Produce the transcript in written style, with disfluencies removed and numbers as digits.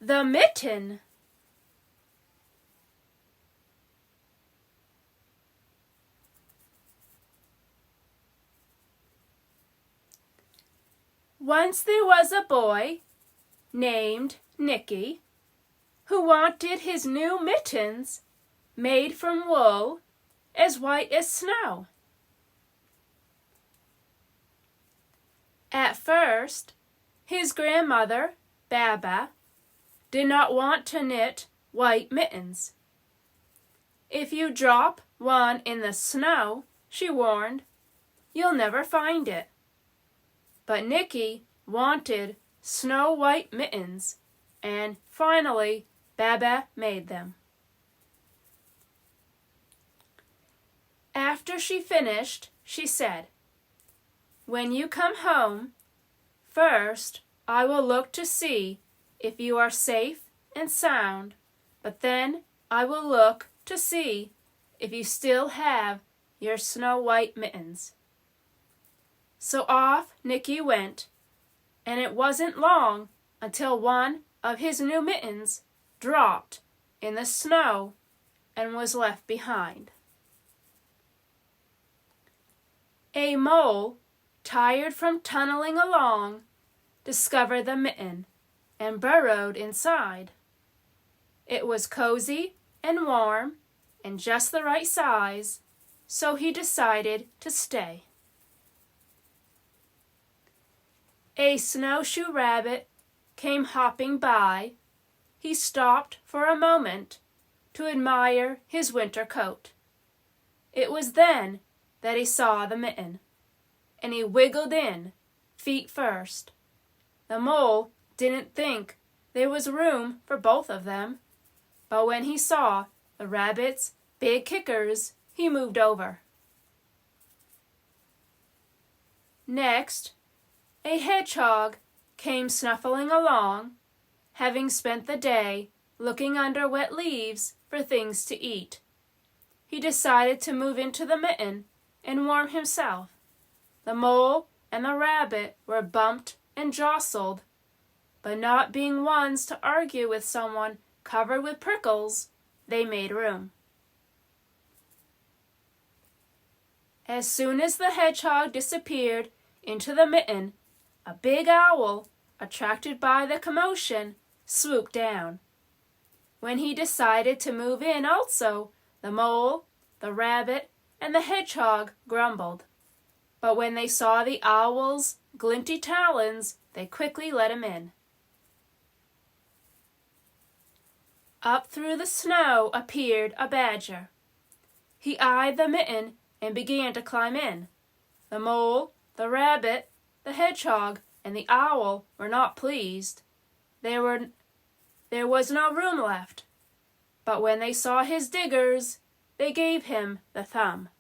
The Mitten. Once there was a boy named Nicky who wanted his new mittens made from wool as white as snow. At first, his grandmother, Baba, did not want to knit white mittens. "If you drop one in the snow," she warned, "you'll never find it." But Nicky wanted snow-white mittens, and finally Baba made them. After she finished, she said, "When you come home, first I will look to see if you are safe and sound, but then I will look to see if you still have your snow-white mittens." So off Nicky went, and it wasn't long until one of his new mittens dropped in the snow and was left behind. A mole, tired from tunneling along, discovered the mitten and burrowed inside. It was cozy and warm and just the right size, so he decided to stay. A snowshoe rabbit came hopping by. He stopped for a moment to admire his winter coat. It was then that he saw the mitten, and he wiggled in, feet first. The mole didn't think there was room for both of them, but when he saw the rabbit's big kickers, he moved over. Next, a hedgehog came snuffling along, having spent the day looking under wet leaves for things to eat. He decided to move into the mitten and warm himself. The mole and the rabbit were bumped and jostled, but not being ones to argue with someone covered with prickles, they made room. As soon as the hedgehog disappeared into the mitten, a big owl, attracted by the commotion, swooped down. When he decided to move in also, the mole, the rabbit, and the hedgehog grumbled. But when they saw the owl's glinty talons, they quickly let him in. Up through the snow appeared a badger. He eyed the mitten and began to climb in. The mole, the rabbit, the hedgehog, and the owl were not pleased. There was no room left. But when they saw his diggers, they gave him the thumb.